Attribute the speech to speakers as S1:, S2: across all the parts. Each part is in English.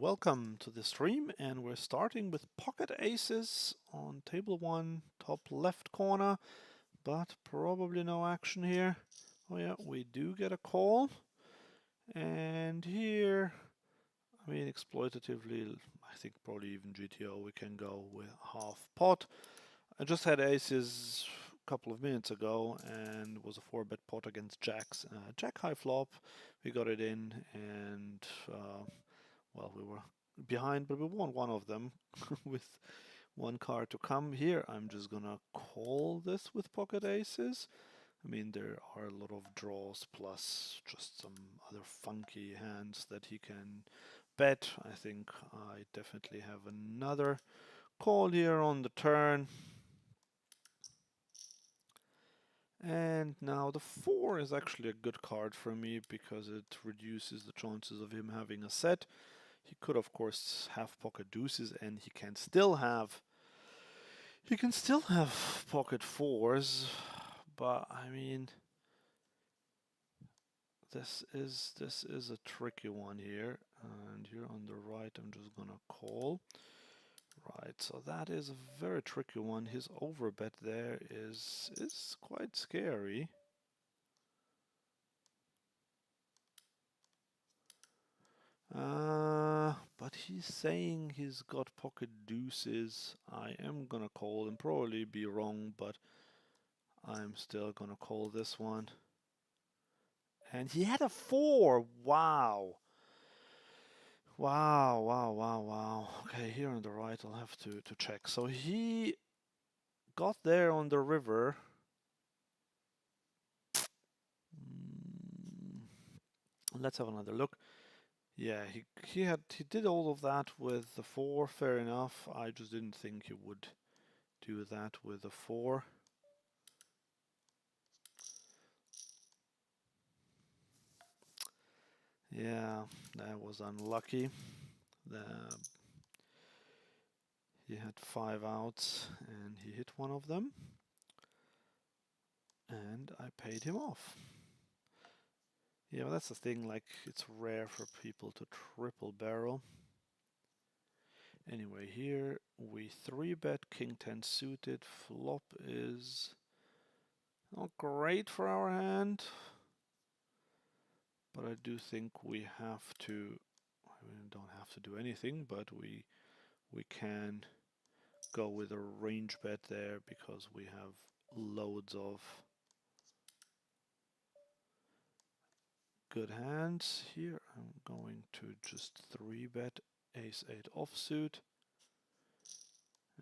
S1: welcome to the stream, and we're starting with pocket aces on table 1, top left corner, but probably no action here. Oh yeah, we do get a call, and here, I mean, exploitatively, I think probably even GTO, we can go with half pot. I just had aces a couple of minutes ago, and was a 4-bet pot against jacks. Jack high flop, we got it in, and well, we were behind, but we won one of them with one card to come. Here, I'm just gonna call this with pocket aces. I mean, there are a lot of draws plus just some other funky hands that he can bet. I think I definitely have another call here on the turn. And now the 4 is actually a good card for me because it reduces the chances of him having a set. He could, of course, have pocket deuces, and he can still have pocket fours. But I mean, this is a tricky one here. And here on the right, I'm just gonna call. Right, so that is a very tricky one. His overbet there is quite scary. But he's saying he's got pocket deuces. I am gonna call and probably be wrong, but I'm still gonna call this one. And he had a 4. Wow. Wow, wow, wow, wow. Okay, here on the right I'll have to check. So he got there on the river. Let's have another look. Yeah, he did all of that with the 4, fair enough. I just didn't think he would do that with the 4. Yeah, that was unlucky. He had 5 outs and he hit one of them. And I paid him off. Yeah, well, that's the thing, like, it's rare for people to triple barrel. Anyway, here we 3-bet king 10 suited. Flop is not great for our hand, but I do think we have to, we don't have to do anything, but we can go with a range bet there because we have loads of good hands. Here I'm going to just 3-bet ace-8 offsuit.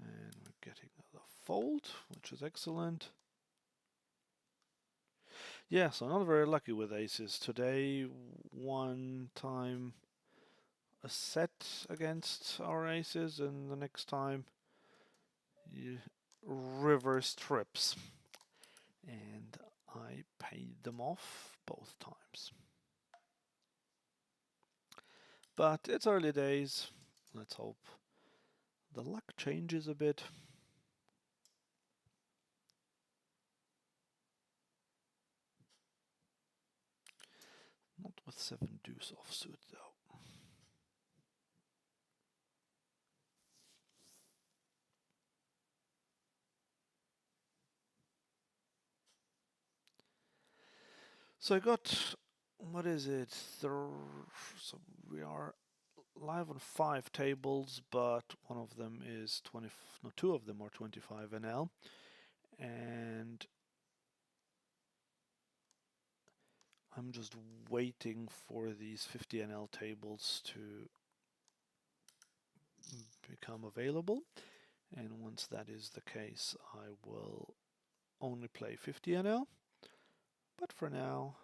S1: And we're getting the fold, which is excellent. Yeah, so not very lucky with aces. Today, one time a set against our aces, and the next time reverse trips. And I paid them off both times. But it's early days. Let's hope the luck changes a bit. Not with 7 deuce offsuit though. So I got, what is it? So we are live on 5 tables, but one of them is 20, no, 2 of them are 25 NL. And I'm just waiting for these 50 NL tables to become available. And once that is the case, I will only play 50 NL. But for now,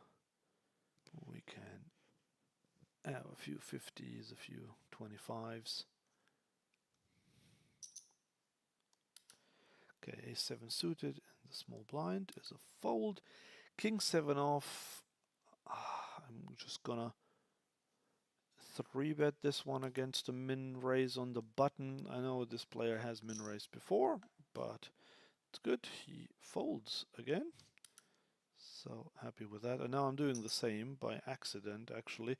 S1: we can have a few 50s, a few 25s. Okay, ace-7 suited, and the small blind is a fold. King-7 off. I'm just gonna 3-bet this one against a min raise on the button. I know this player has min raised before, but it's good. He folds again. So happy with that. And now I'm doing the same by accident, actually.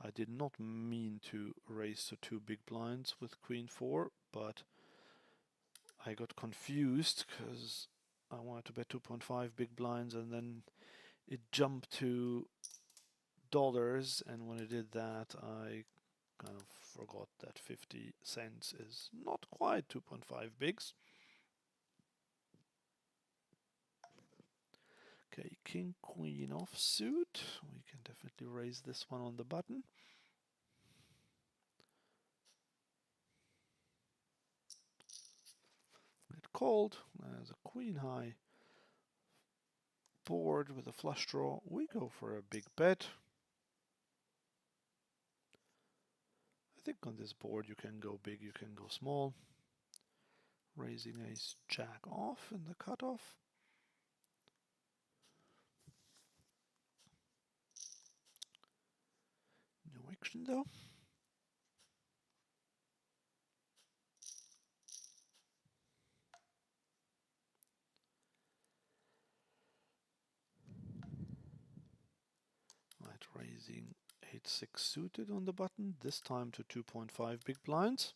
S1: I did not mean to raise to 2 big blinds with Queen 4, but I got confused because I wanted to bet 2.5 big blinds and then it jumped to dollars, and when it did that I kind of forgot that 50 cents is not quite 2.5 bigs. Okay, king, queen offsuit. We can definitely raise this one on the button. Get called. There's a queen high board with a flush draw. We go for a big bet. I think on this board you can go big, you can go small. Raising ace jack off in the cutoff. No action though. Right, raising 8-6 suited on the button, this time to 2.5 big blinds.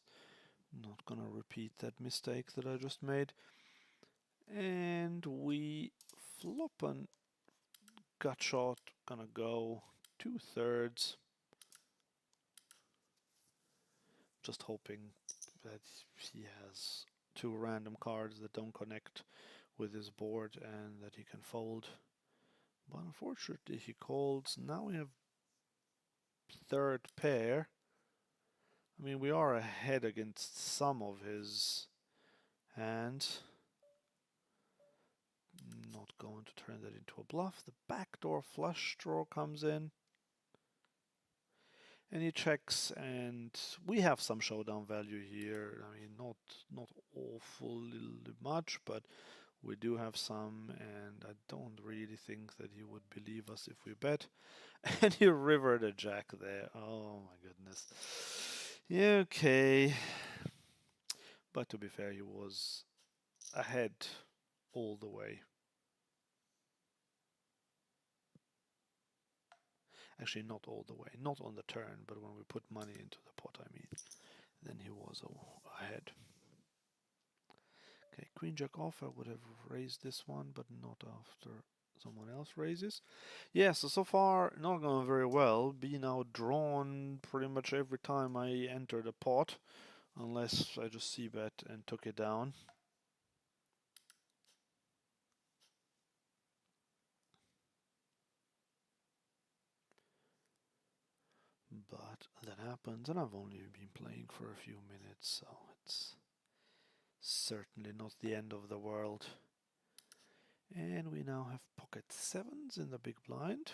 S1: Not gonna repeat that mistake that I just made. And we flop an gut shot, gonna go 2/3. Just hoping that he has 2 random cards that don't connect with his board and that he can fold. But unfortunately he calls. Now we have 3rd pair. I mean, we are ahead against some of his hands. Not going to turn that into a bluff. The backdoor flush draw comes in. And he checks, and we have some showdown value here. I mean, not awfully much, but we do have some, and I don't really think that he would believe us if we bet. And he rivered a jack there. Oh my goodness. Yeah, okay. But to be fair, he was ahead all the way. Actually, not all the way. Not on the turn, but when we put money into the pot, I mean. Then he was ahead. Okay, queen jack off. I would have raised this one, but not after someone else raises. Yeah, so far not going very well. Be now drawn pretty much every time I enter the pot, unless I just c-bet and took it down. But that happens, and I've only been playing for a few minutes, so it's certainly not the end of the world. And we now have pocket 7s in the big blind.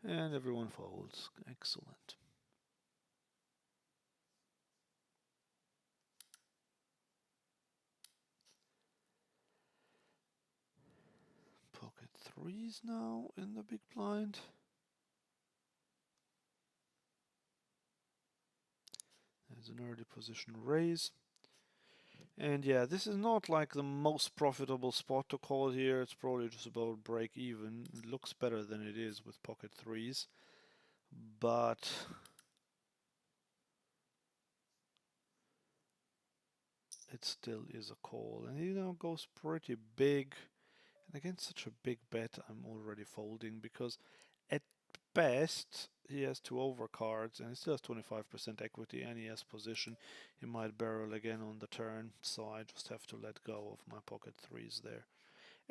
S1: And everyone folds. Excellent. Pocket 3s now in the big blind. There's an early position raise. And yeah, this is not like the most profitable spot to call here. It's probably just about break even. It looks better than it is with pocket 3s. But it still is a call. And he now goes pretty big. And against such a big bet, I'm already folding because at best he has 2 overcards and he still has 25% equity and he has position. He might barrel again on the turn, so I just have to let go of my pocket 3s there.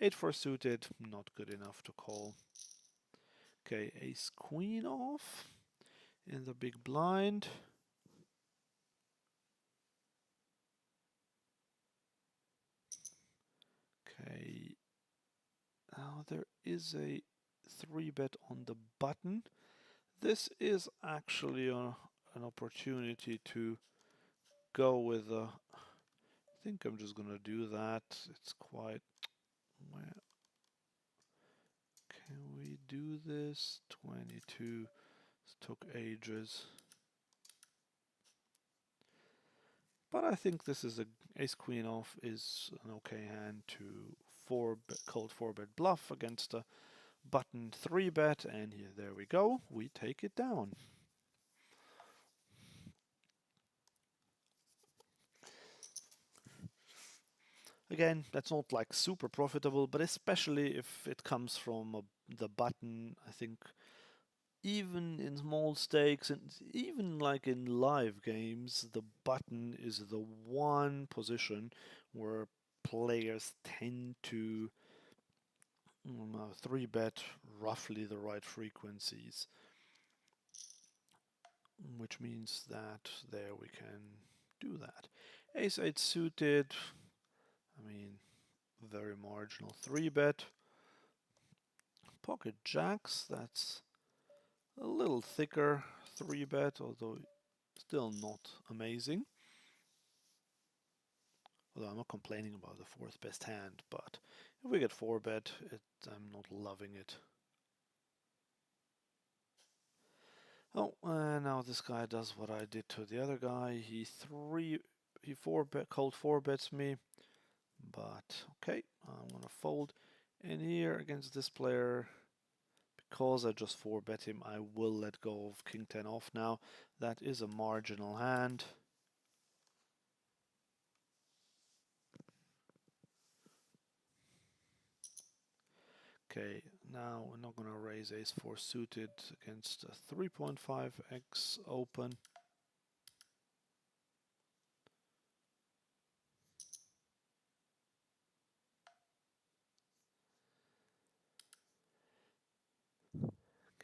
S1: 8-4 suited, not good enough to call. Okay, ace queen off in the big blind. Okay, now there is a 3-bet on the button. This is actually an opportunity to go with a... I think I'm just gonna do that. It's quite... Where can we do this? 22. This took ages. But I think this is a ace queen off is an okay hand to cold 4-bet bluff against a button 3-bet, and here, there we go, we take it down. Again, that's not like super profitable, but especially if it comes from the button, I think even in small stakes and even like in live games, the button is the one position where players tend to 3-bet roughly the right frequencies, which means that there we can do that. Ace 8 suited, I mean, very marginal 3-bet. Pocket jacks, that's a little thicker 3-bet, although still not amazing. Although I'm not complaining about the 4th best hand, but if we get 4-bet, I'm not loving it. Oh, and now this guy does what I did to the other guy. He 4-bet, cold 4-bets me, but okay, I'm gonna fold. And here against this player, because I just 4-bet him, I will let go of king 10 off now. That is a marginal hand. Okay, now we're not gonna raise ace 4 suited against a 3.5x open.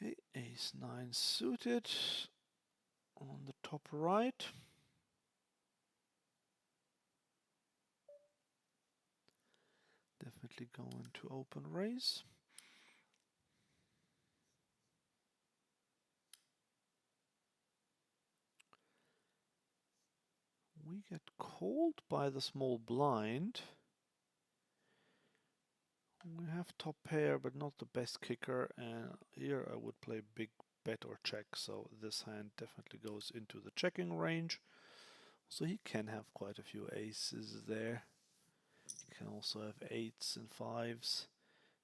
S1: Okay, ace 9 suited on the top right. Definitely going to open raise. We get called by the small blind. We have top pair, but not the best kicker, and here I would play big bet or check, so this hand definitely goes into the checking range. So he can have quite a few aces there. He can also have 8s and 5s.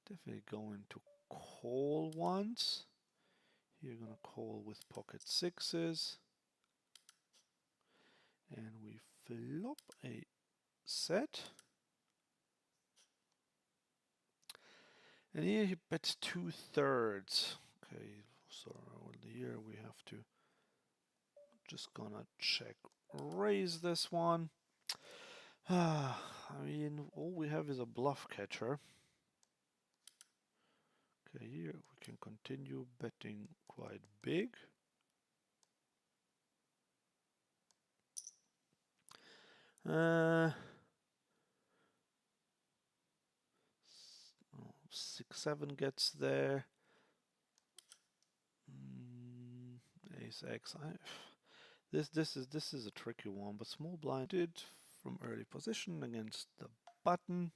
S1: Definitely going to call once. Here gonna call with pocket 6s. And we flop a set. And here he bets 2/3. Okay, so here we have to just gonna check raise this one. I mean, all we have is a bluff catcher. Okay, here we can continue betting quite big. Uh, 6-7 gets there. Ace X. This is a tricky one, but small blind did from early position against the button.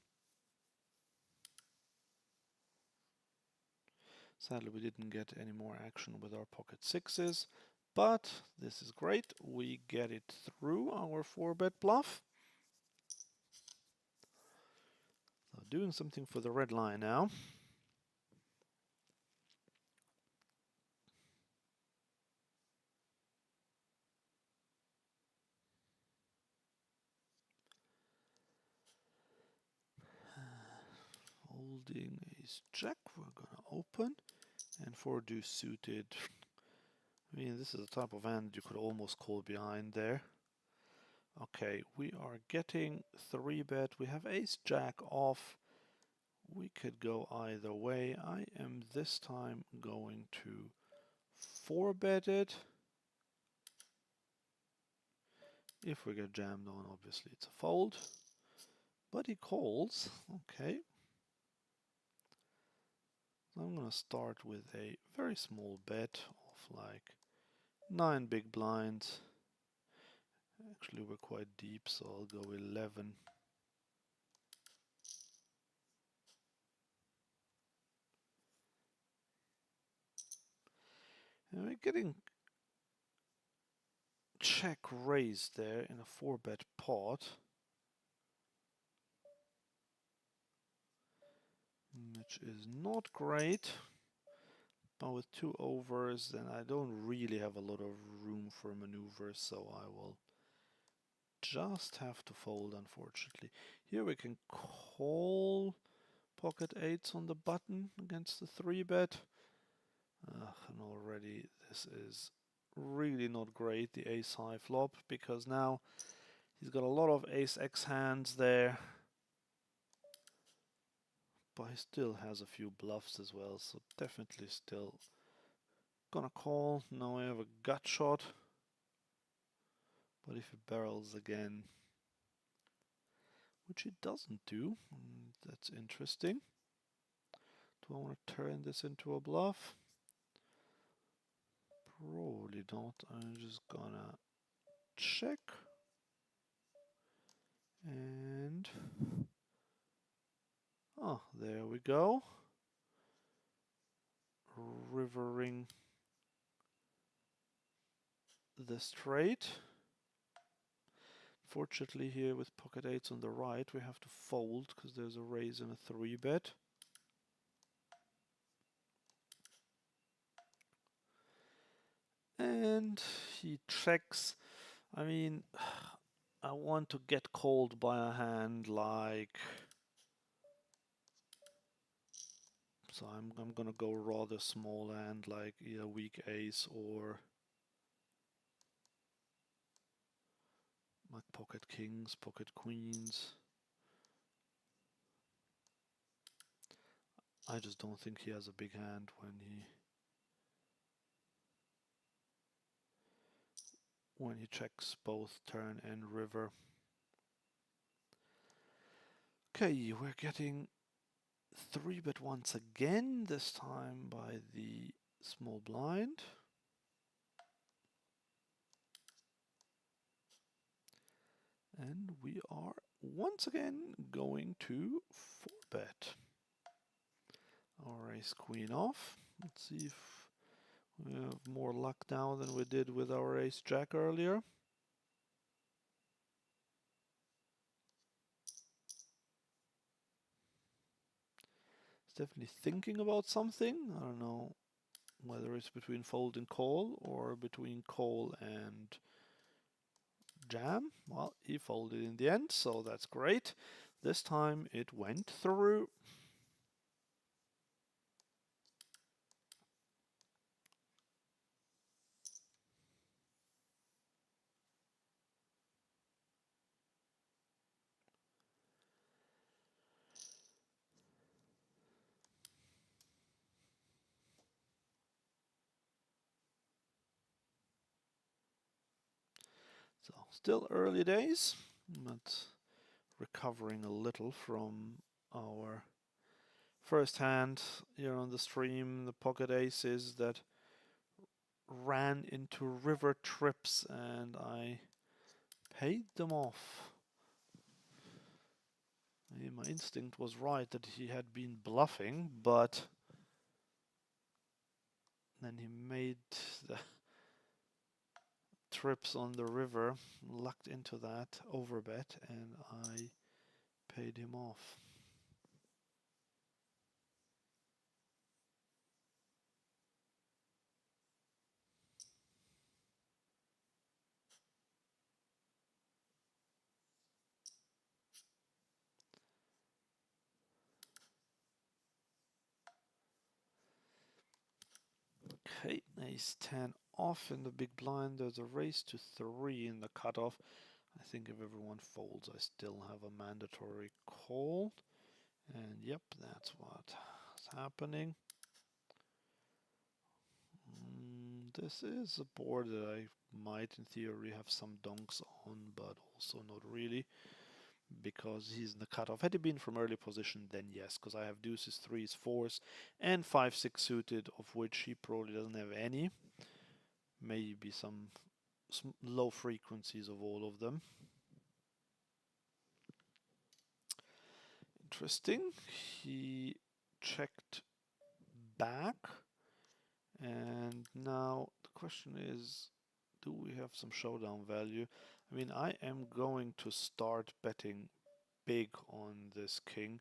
S1: Sadly, we didn't get any more action with our pocket 6s, but this is great. We get it through our 4-bet bluff. So doing something for the red line now. Holding ace jack, we're gonna open, and 4 deuce suited. I mean, this is the type of hand you could almost call behind there. Okay, we are getting 3-bet. We have ace jack off. We could go either way. I am this time going to 4-bet it. If we get jammed on, obviously it's a fold. But he calls. Okay. So I'm going to start with a very small bet of like 9 big blinds. Actually, we're quite deep, so I'll go 11. And we're getting check raise there in a 4-bet pot, which is not great. But with 2 overs, then I don't really have a lot of room for maneuvers, so I will just have to fold, unfortunately. Here we can call pocket 8s on the button against the 3-bet. And already this is really not great, the ace high flop, because now he's got a lot of ace x hands there. But he still has a few bluffs as well, so definitely still gonna call. Now I have a gut shot. But if he barrels again, which he doesn't do, that's interesting. Do I want to turn this into a bluff? Probably not. I'm just gonna check. And oh, there we go. Rivering the straight. Fortunately here with pocket 8s on the right we have to fold because there's a raise and a 3-bet. And he checks. I mean, I want to get called by a hand like... So I'm gonna go rather small hand like either weak ace or like pocket kings, pocket queens. I just don't think he has a big hand when he checks both turn and river. Okay, we're getting 3-bet once again, this time by the small blind. And we are once again going to 4-bet. Our ace queen off. Let's see if we have more luck now than we did with our ace jack earlier. It's definitely thinking about something. I don't know whether it's between fold and call or between call and jam. Well, he folded in the end, so that's great. This time it went through. So still early days, but recovering a little from our first hand here on the stream, the pocket aces that ran into river trips and I paid them off. My instinct was right that he had been bluffing, but then he made the trips on the river, lucked into that overbet, and I paid him off. Okay, ace 10 off in the big blind. There's a raise to 3 in the cutoff. I think if everyone folds, I still have a mandatory call. And yep, that's what's happening. This is a board that I might, in theory, have some donks on, but also not really, because he's in the cutoff. Had he been from early position, then yes, because I have deuces, threes, fours, and 5-6 suited, of which he probably doesn't have any. Maybe some low frequencies of all of them. Interesting. He checked back, and now the question is, do we have some showdown value? I mean, I am going to start betting big on this king.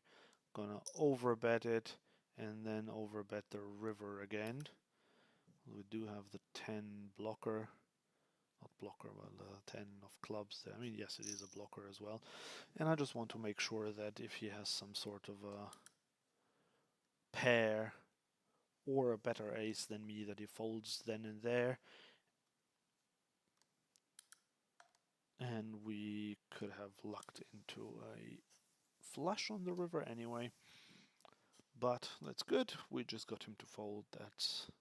S1: Gonna overbet it and then overbet the river again. We do have the 10 blocker, not blocker, well, the 10 of clubs there. I mean, yes, it is a blocker as well. And I just want to make sure that if he has some sort of a pair or a better ace than me, that he folds then and there. And we could have lucked into a flush on the river anyway. But that's good. We just got him to fold. That's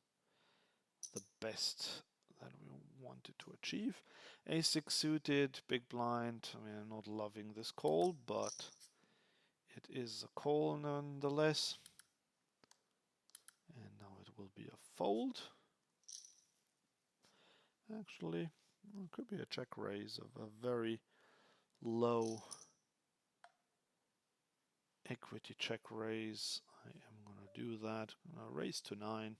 S1: the best that we wanted to achieve. Ace-6 suited, big blind. I mean, I'm not loving this call, but it is a call nonetheless. And now it will be a fold. Actually, it could be a check raise of a very low equity check raise. I am going to do that. I'm going to raise to 9.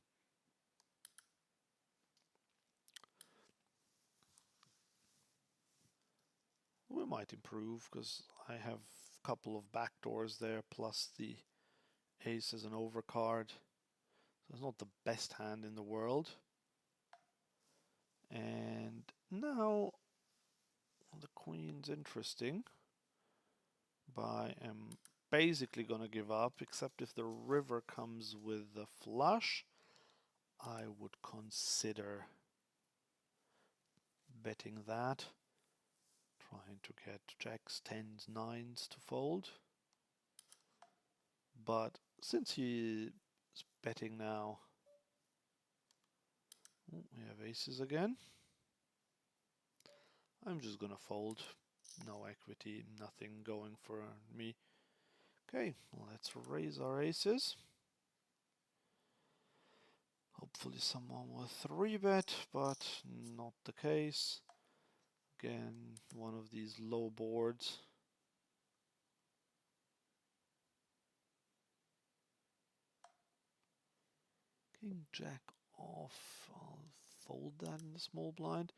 S1: We might improve because I have a couple of backdoors there, plus the ace as an overcard. So it's not the best hand in the world. And now the queen's interesting, but I am basically going to give up, except if the river comes with the flush, I would consider betting that. Trying to get jacks, 10s, 9s to fold. But since he is betting now, we have aces again. I'm just gonna fold. No equity, nothing going for me. Okay, let's raise our aces. Hopefully someone will 3-bet, but not the case. Again, one of these low boards. King jack off. I'll fold that in the small blind.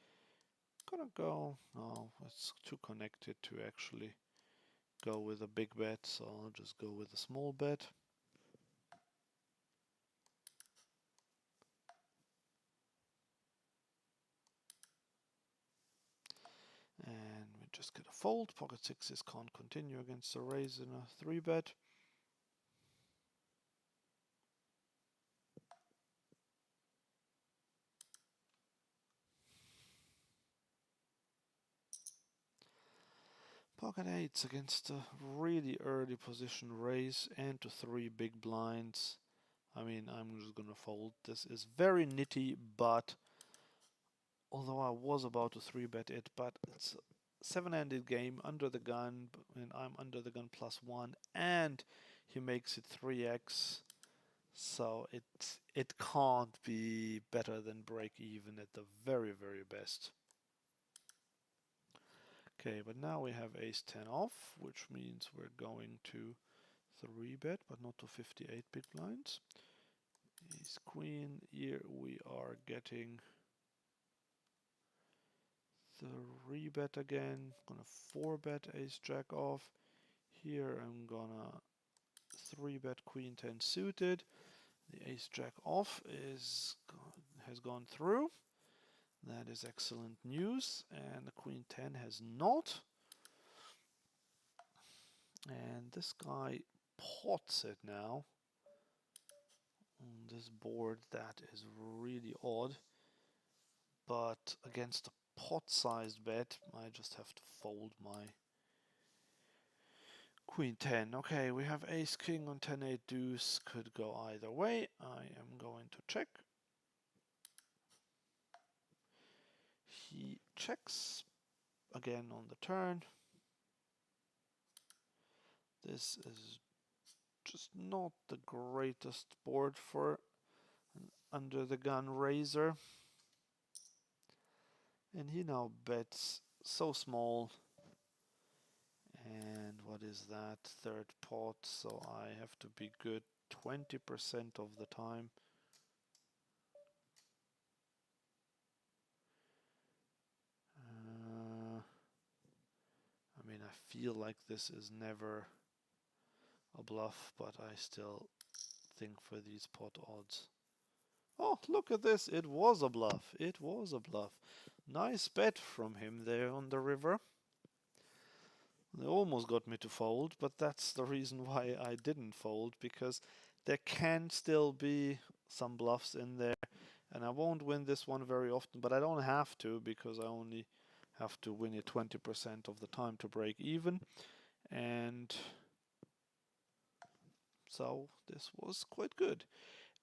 S1: Gonna go. No, it's too connected to actually go with a big bet, so I'll just go with a small bet. And we just get a fold. Pocket sixes can't continue against a raise in a 3-bet. Pocket eights against a really early position raise and to 3 big blinds. I mean, I'm just gonna fold. This is very nitty, but although I was about to 3-bet it, but it's a 7-handed game under the gun, and I'm under the gun +1, and he makes it 3x. So it can't be better than break even at the very, very best. Okay, but now we have ace-10 off, which means we're going to 3-bet, but not to 58 big blinds. Ace-queen, here we are getting 3-bet again. Gonna 4-bet ace-jack off. Here I'm gonna 3-bet queen-10 suited. The ace-jack off has gone through. That is excellent news, and the queen 10 has not. And this guy pots it now on this board. That is really odd. But against a pot-sized bet, I just have to fold my queen 10. Okay, we have ace king on 10-8 deuce. Could go either way. I am going to check. He checks again on the turn. This is just not the greatest board for an under the gun raiser. And he now bets so small. And what is that? Third pot, so I have to be good 20% of the time. I feel like this is never a bluff, but I still think for these pot odds. Oh, look at this. It was a bluff. It was a bluff. Nice bet from him there on the river. They almost got me to fold, but that's the reason why I didn't fold, because there can still be some bluffs in there. And I won't win this one very often, but I don't have to, because I only have to win it 20% of the time to break even. And so this was quite good.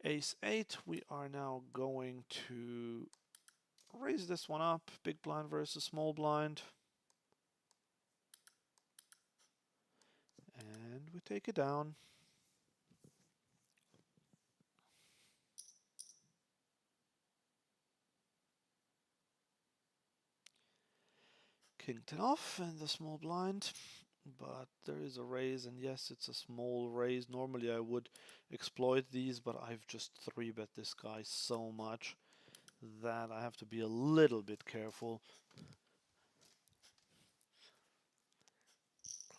S1: Ace 8, we are now going to raise this one up. Big blind versus small blind. And we take it down. King 10 off and the small blind. But there is a raise, and yes, it's a small raise. Normally I would exploit these, but I've just 3-bet this guy so much that I have to be a little bit careful.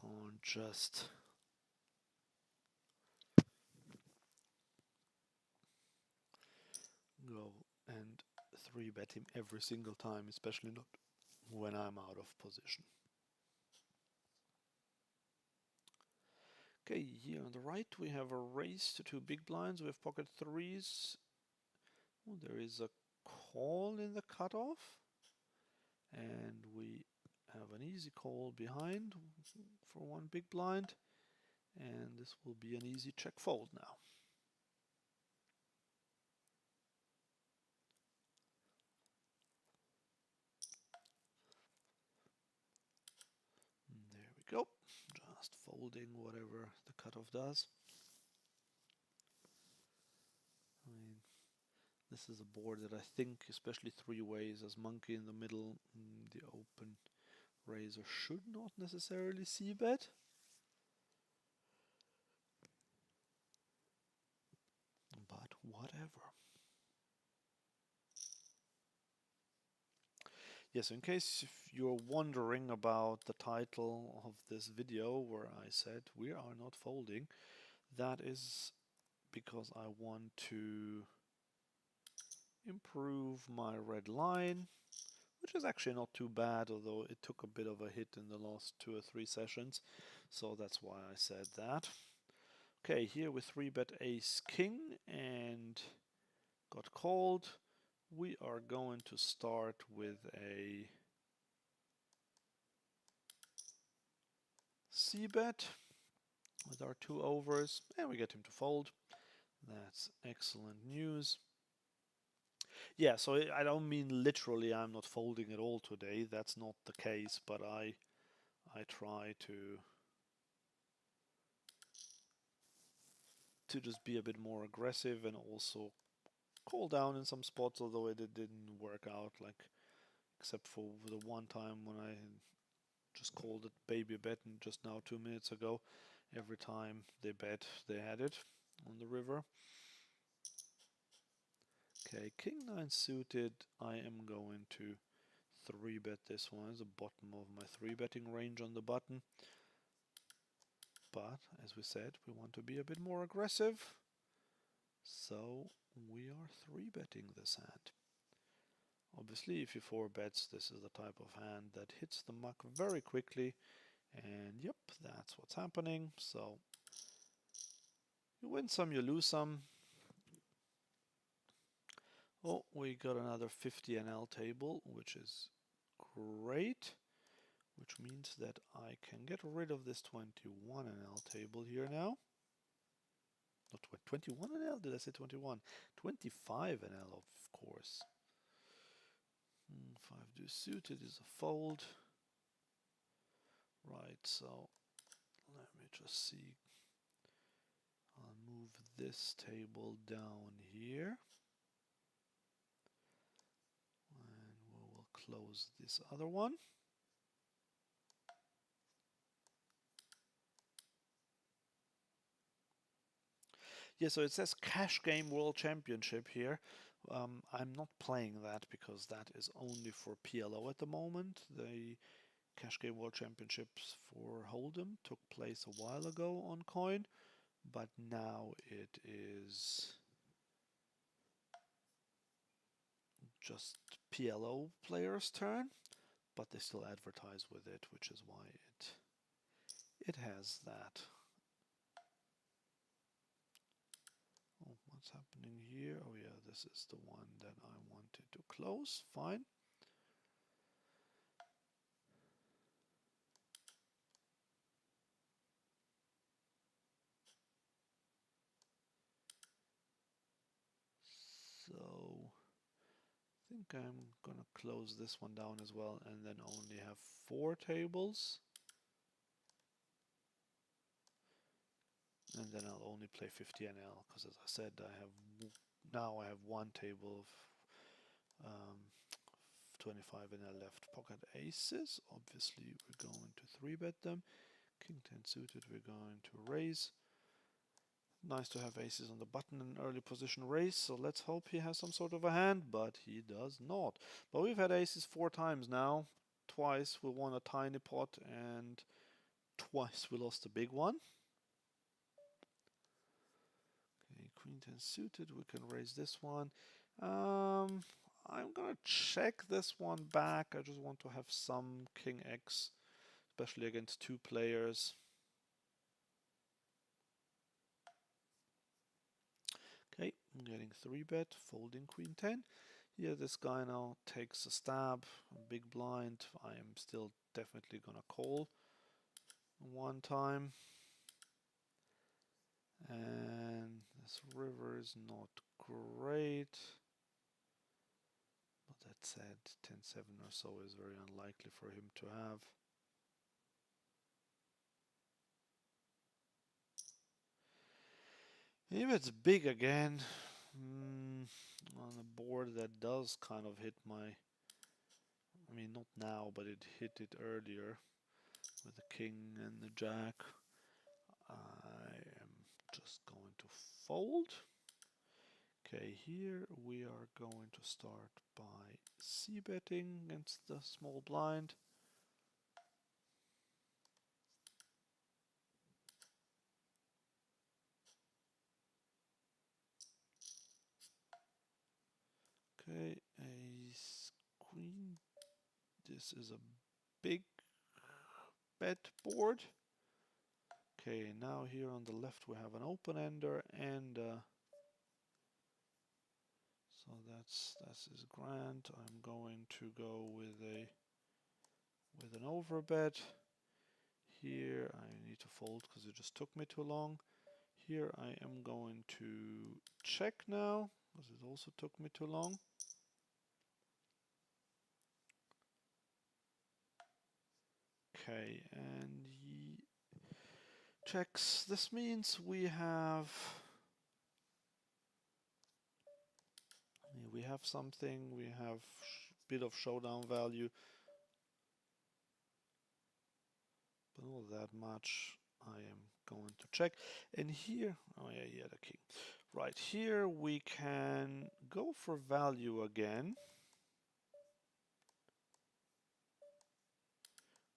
S1: Can't just go and 3-bet him every single time, especially not when I'm out of position. Okay, here on the right we have a raise to 2 big blinds with pocket 3s. Oh, there is a call in the cutoff, and we have an easy call behind for 1 big blind, and this will be an easy check fold now. And there we go, just folding whatever the cutoff does. I mean, this is a board that I think, especially 3 ways, as monkey in the middle, the open raiser should not necessarily c-bet. But whatever. Yes, in case if you're wondering about the title of this video where I said we are not folding, that is because I want to improve my red line, which is actually not too bad, although it took a bit of a hit in the last 2 or 3 sessions, so that's why I said that. Okay, here with 3-bet ace king and got called. We are going to start with a c-bet with our 2 overs, and we get him to fold. That's excellent news. Yeah, so I don't mean literally I'm not folding at all today. That's not the case, but I try to just be a bit more aggressive and also call down in some spots, although it didn't work out, like except for the one time when I just called it baby bet, and just now 2 minutes ago, every time they bet they had it on the river. Okay, king 9 suited, I am going to 3-bet this one. It's the bottom of my 3-betting range on the button. But as we said, we want to be a bit more aggressive, so we are 3-betting this hand. Obviously, if you 4-bets, this is the type of hand that hits the muck very quickly, and yep, that's what's happening. So you win some, you lose some. Oh, we got another 50 NL table, which is great, which means that I can get rid of this 21 NL table here now. Not 21 NL, did I say 21? 25 NL, of course. 5 deuce suited is a fold. Right, so let me just see. I'll move this table down here. And we will close this other one. Yeah, so it says Cash Game World Championship here. I'm not playing that because that is only for PLO at the moment. Cash Game World Championships for Hold'em took place a while ago on Coin, but now it is just PLO players' turn, but they still advertise with it, which is why it has that. Oh, what's happening here? Oh yeah, this is the one that I wanted to close. Fine. So I think I'm gonna close this one down as well and then only have 4 tables. And then I'll only play 50 NL because, as I said, I have 1 table of 25 NL left. Pocket aces, obviously we're going to 3-bet them. King 10 suited, we're going to raise. Nice to have aces on the button in early position raise, so let's hope he has some sort of a hand, but he does not. But we've had aces 4 times now. Twice we won a tiny pot and twice we lost a big one. Okay, Queen 10 suited, we can raise this one. I'm gonna check this one back. I just want to have some King X, especially against 2 players. Okay, I'm getting 3-bet, folding Queen 10. Here this guy now takes a stab, a big blind. I am still definitely gonna call 1 time. And this river is not great. But that said, 10-7 or so is very unlikely for him to have. If it's big again, on a board that does kind of hit my, I mean not now, but it hit it earlier with the king and the jack, I am just going to fold. Okay, here we are going to start by c-betting against the small blind. Okay, ace queen. This is a big bet board. Okay, now here on the left we have an open-ender and so this is grand. I'm going to go with an overbet. Here I need to fold because it just took me too long. Here I am going to check now because it also took me too long. Okay, and he checks. This means we have something. We have a bit of showdown value, but not that much. I am going to check. And here, oh yeah, he had a king. Right, here we can go for value again.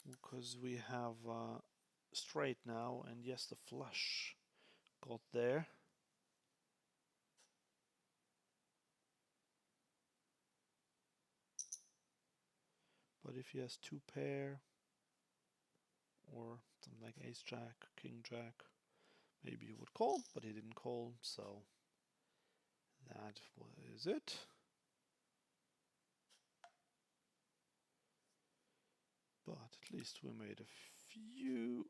S1: Because we have straight now, and yes, the flush got there. But if he has 2 pair, or something like ace jack, king jack, maybe he would call, but he didn't call, so that was it. But at least we made a few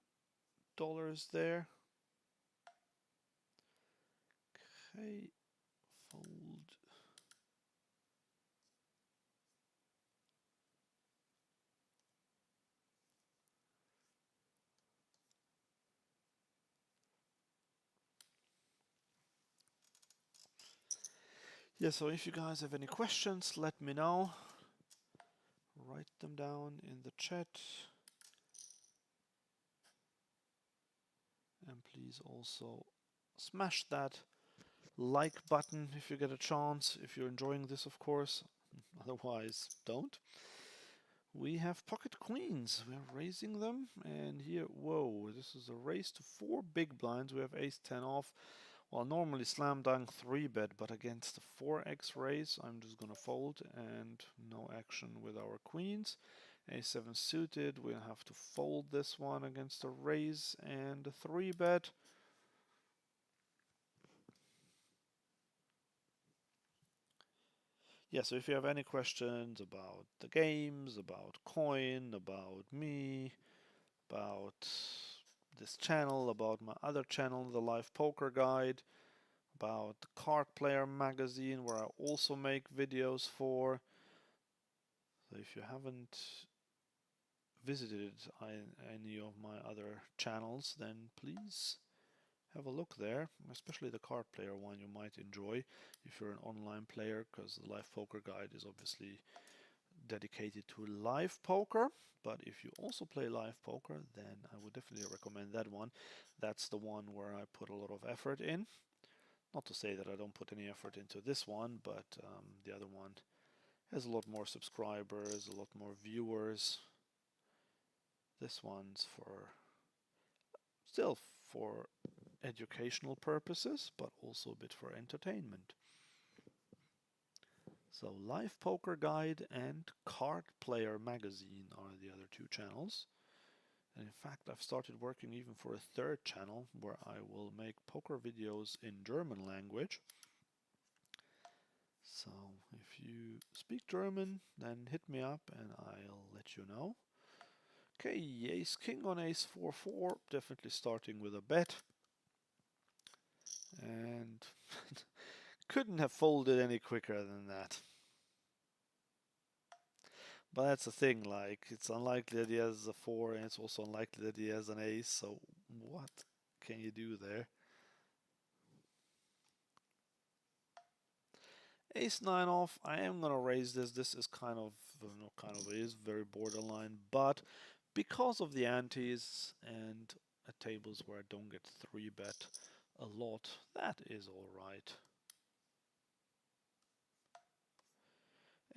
S1: dollars there. Okay, fold. Yeah, so if you guys have any questions, let me know. Write them down in the chat. And please also smash that like button if you get a chance, if you're enjoying this, of course. Otherwise, don't. We have pocket queens. We're raising them, and here, whoa, this is a raise to 4 big blinds. We have ace 10 off. Well, normally slam dunk 3-bet, but against the 4x raise, I'm just gonna fold and no action with our queens. A7 suited, we'll have to fold this one against a raise and a 3-bet. Yeah, so if you have any questions about the games, about coin, about me, about this channel, about my other channel, the Live Poker Guide, about the Card Player magazine, where I also make videos for. So if you haven't visited any of my other channels, then please have a look there, especially the Card Player one you might enjoy if you're an online player, because the Live Poker Guide is obviously dedicated to live poker. But if you also play live poker, then I would definitely recommend that one. That's the one where I put a lot of effort in. Not to say that I don't put any effort into this one, but the other one has a lot more subscribers, a lot more viewers. This one's still for educational purposes, but also a bit for entertainment. So Live Poker Guide and Card Player Magazine are the other two channels. And in fact, I've started working even for a third channel where I will make poker videos in German language. So if you speak German, then hit me up and I'll let you know. Okay, ace king on ace 4-4, definitely starting with a bet. And couldn't have folded any quicker than that. But that's the thing, like, it's unlikely that he has a 4 and it's also unlikely that he has an ace, so what can you do there? Ace 9 off, I am going to raise this. This is kind of, no, kind of, it is very borderline, but because of the antes and at tables where I don't get 3-bet a lot, that is alright.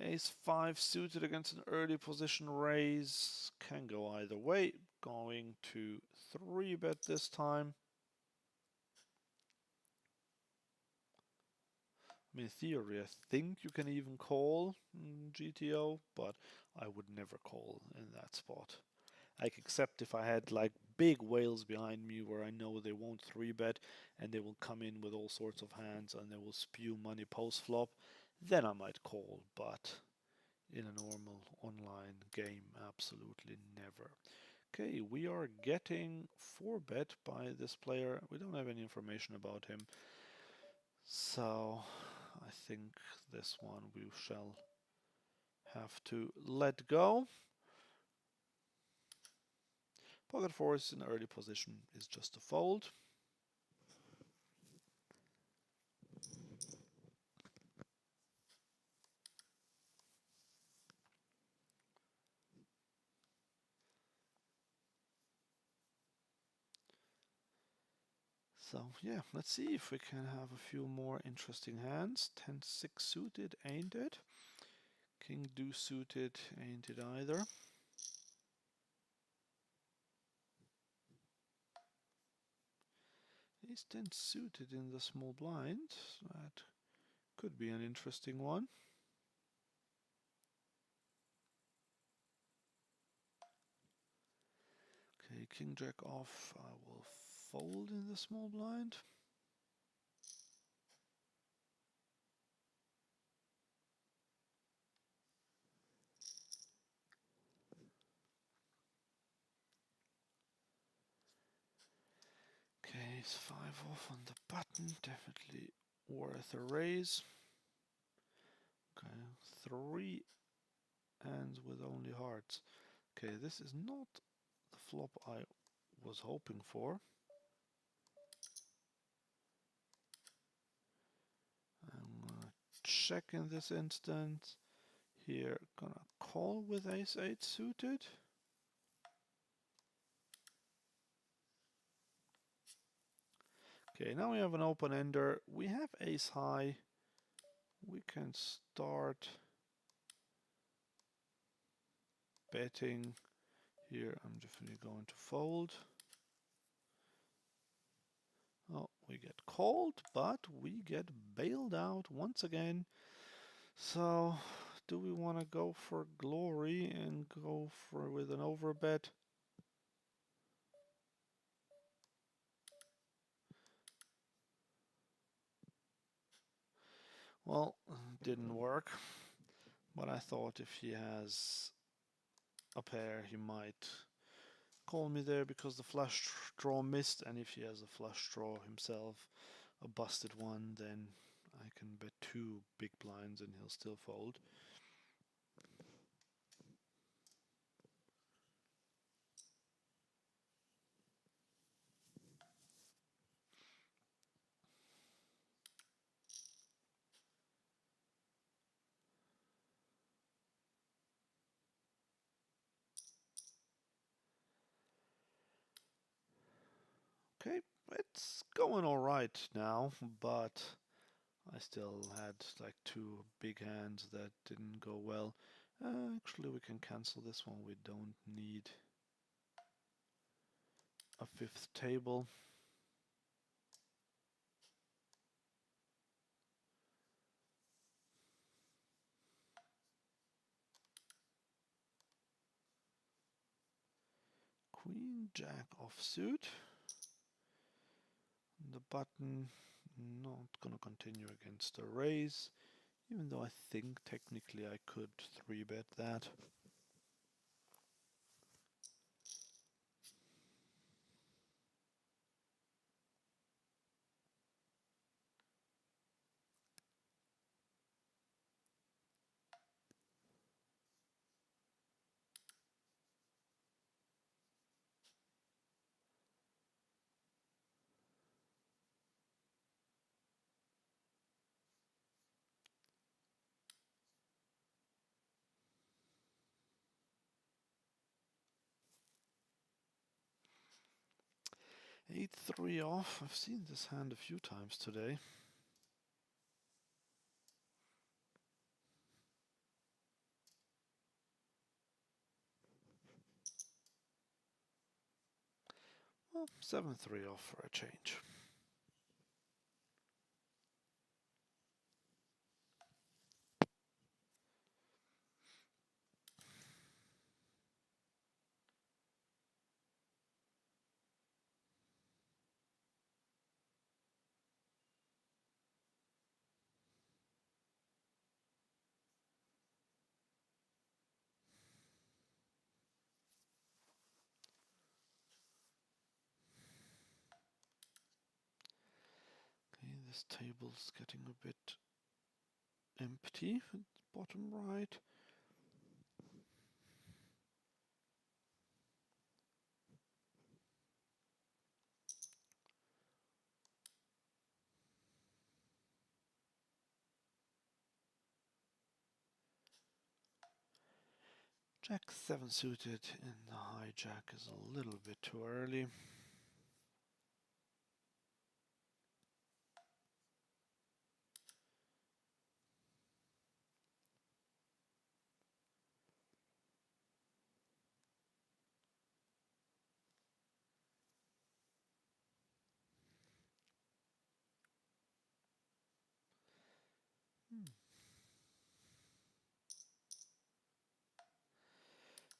S1: Ace 5 suited against an early position raise, can go either way. Going to 3-bet this time. I mean, in theory, I think you can even call GTO, but I would never call in that spot. Like, except if I had like big whales behind me where I know they won't 3-bet and they will come in with all sorts of hands and they will spew money post flop, then I might call, but in a normal online game, absolutely never. Okay, we are getting 4-bet by this player. We don't have any information about him, so I think this one we shall have to let go. Pocket fours in early position is just a fold. So yeah, let's see if we can have a few more interesting hands. 10-6 suited, ain't it? King deuce suited, ain't it either? Ace 10 suited in the small blind. That could be an interesting one. Okay, king jack off. I will fold in the small blind. Okay, ace 5 off on the button. Definitely worth a raise. Okay, 3 hands with only hearts. Okay, this is not the flop I was hoping for. I'm gonna check in this instance. Here, gonna call with ace 8 suited. Okay, now we have an open ender. We have ace high. We can start betting here. I'm definitely going to fold. Oh, we get called, but we get bailed out once again. So, do we want to go for glory and go for with an overbet? Well, didn't work. But I thought if he has a pair, he might call me there because the flush draw missed, and if he has a flush draw himself, a busted one, then I can bet two big blinds and he'll still fold. Okay, it's going alright now, but I still had like two big hands that didn't go well. Actually, we can cancel this one. We don't need a fifth table. Queen Jack offsuit. The button not gonna continue against a raise, even though I think technically I could 3-bet that. Eight three off. I've seen this hand a few times today. Well, 7-3 off for a change. Okay, this table's getting a bit empty at the bottom right. Jack 7 suited in the hijack is a little bit too early.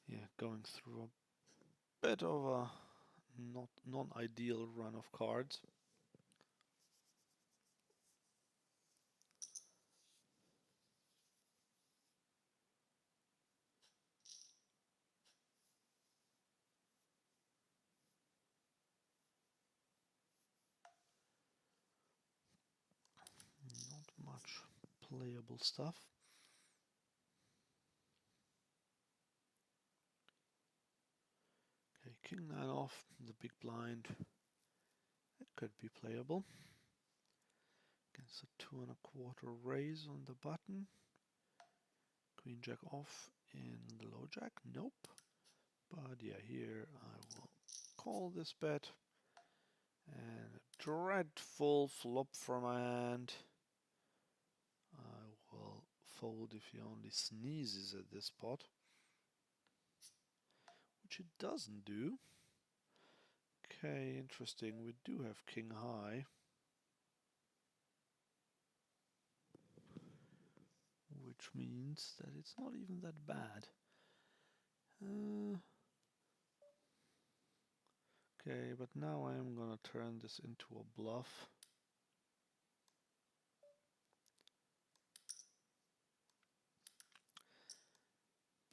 S1: Yeah, going through a bit of a not non-ideal run of cards. Not much playable stuff. Okay, king 9 off, the big blind. It could be playable. Against a 2.25 raise on the button. Queen Jack off in the low jack. Nope. But yeah, here I will call this bet. And a dreadful flop from my hand. I will fold if he only sneezes at this pot. which it doesn't do. Okay, interesting. We do have king high, which means that it's not even that bad. Okay, but now I am gonna turn this into a bluff.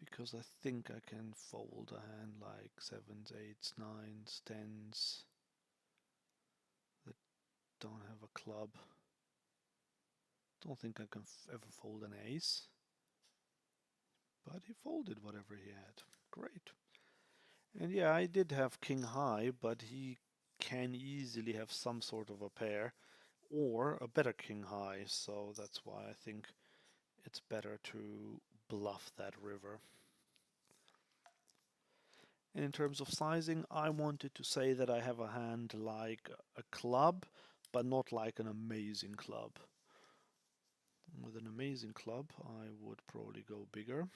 S1: Because I think I can fold a hand like 7s, 8s, 9s, 10s that don't have a club. Don't think I can ever fold an ace. But he folded whatever he had. Great. And yeah, I did have king high, but he can easily have some sort of a pair or a better king high, so that's why I think it's better to bluff that river. And in terms of sizing, I wanted to say that I have a hand like a club, but not like an amazing club. With an amazing club, I would probably go bigger.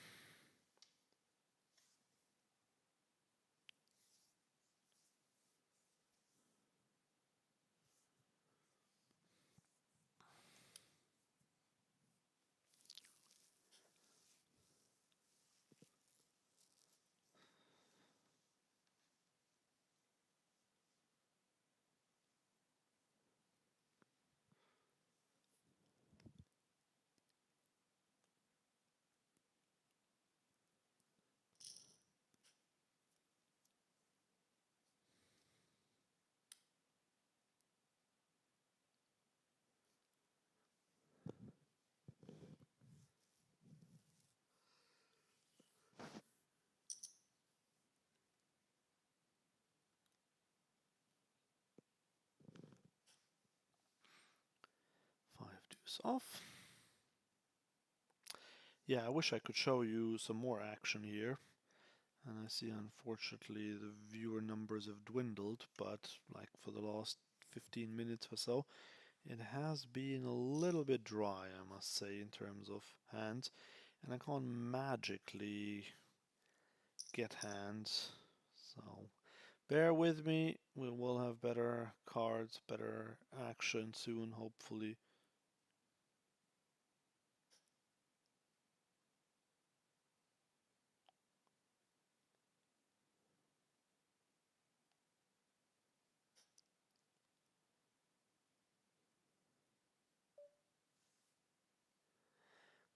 S1: Five deuce off. Yeah, I wish I could show you some more action here. And I see, unfortunately, the viewer numbers have dwindled, but like for the last 15 minutes or so, it has been a little bit dry, I must say, in terms of hands. And I can't magically get hands. So bear with me. We will have better cards, better action soon, hopefully.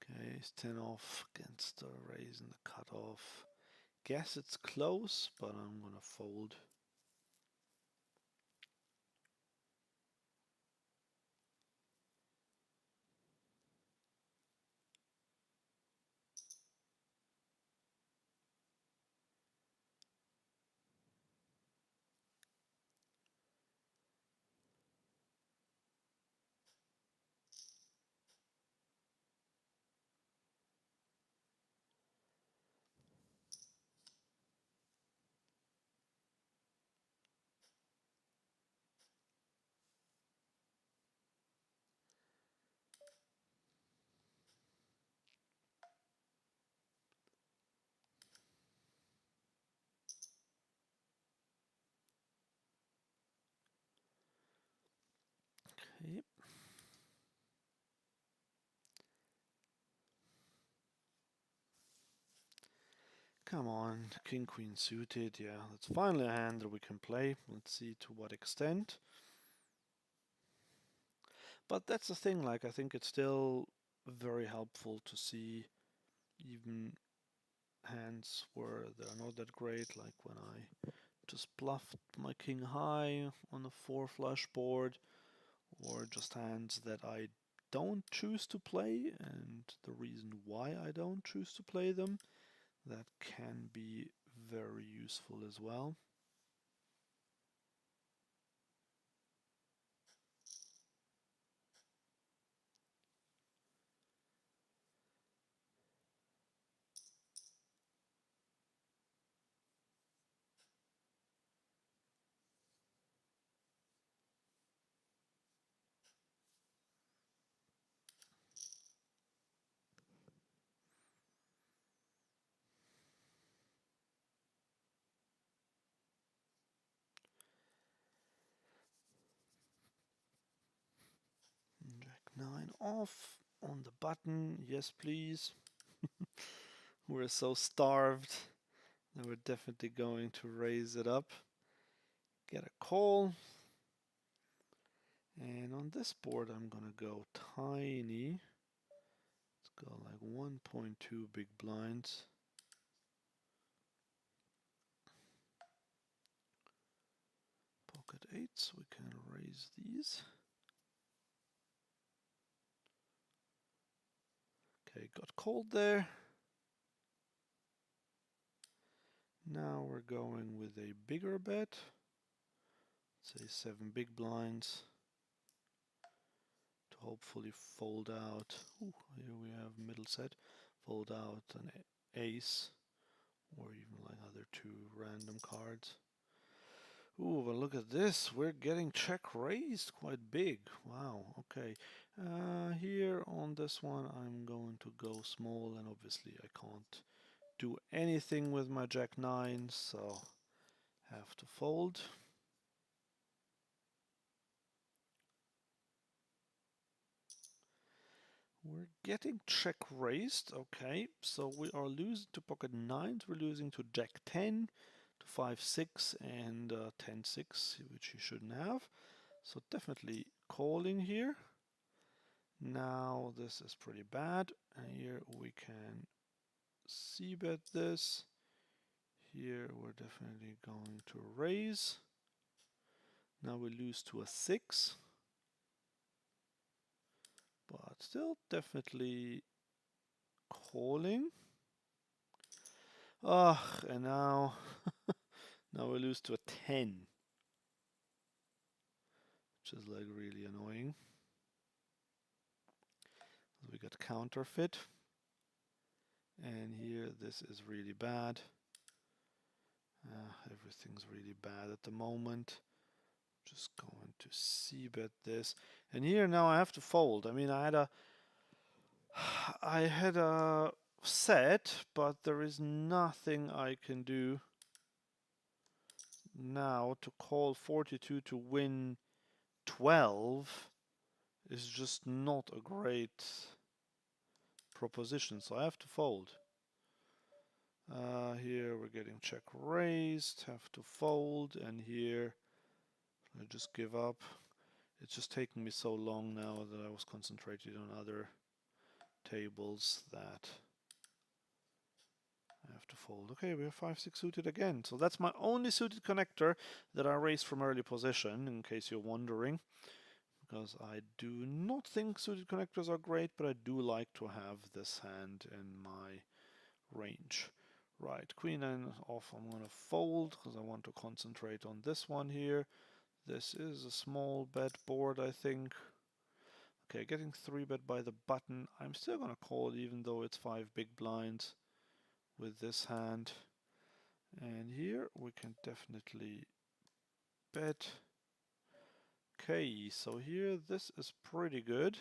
S1: Okay, it's 10 off against the raise and the cutoff. Guess it's close, but I'm gonna fold. Okay. Come on, king queen suited. Yeah, that's finally a hand that we can play. Let's see to what extent. But that's the thing, like, I think it's still very helpful to see even hands where they're not that great, like when I just bluffed my king high on the 4 flush board, or just hands that I don't choose to play, and the reason why I don't choose to play them, that can be very useful as well. 9 off on the button. Yes, please. We're so starved that we're definitely going to raise it up. Get a call. And on this board, I'm going to go tiny. Let's go like 1.2 big blinds. Pocket eights, we can raise these. Okay, got called there. Now we're going with a bigger bet. Say 7 big blinds to hopefully fold out. Ooh, here we have middle set. Fold out an ace or even like other 2 random cards. Ooh, but look at this. We're getting check raised quite big. Wow, okay. Here on this one, I'm going to go small, and obviously I can't do anything with my jack 9, so have to fold. We're getting check raised, okay, so we are losing to pocket 9s, we're losing to jack 10, to 5-6 and 10-6, which you shouldn't have. So definitely calling here. Now this is pretty bad. Here we can c-bet this. Here we're definitely going to raise. Now we lose to a 6. But still definitely calling. And now now we lose to a 10. Which is like really annoying. We got counterfeit. And here this is really bad. Everything's really bad at the moment. Just going to c-bet this. And here now I have to fold. I mean, I had a set, but there is nothing I can do now to call 42 to win 12 is just not a great proposition, so I have to fold. Here we're getting check raised, have to fold, and here I just give up. It's just taking me so long now that I was concentrated on other tables that I have to fold. Okay, we have 5-6 suited again. So that's my only suited connector that I raised from early position, in case you're wondering. Because I do not think suited connectors are great, but I do like to have this hand in my range. Right, queen and off, I'm going to fold because I want to concentrate on this one here. This is a small bet board, I think. Okay, getting 3-bet by the button. I'm still going to call even though it's 5 big blinds with this hand. And here we can definitely bet. Okay, so here this is pretty good.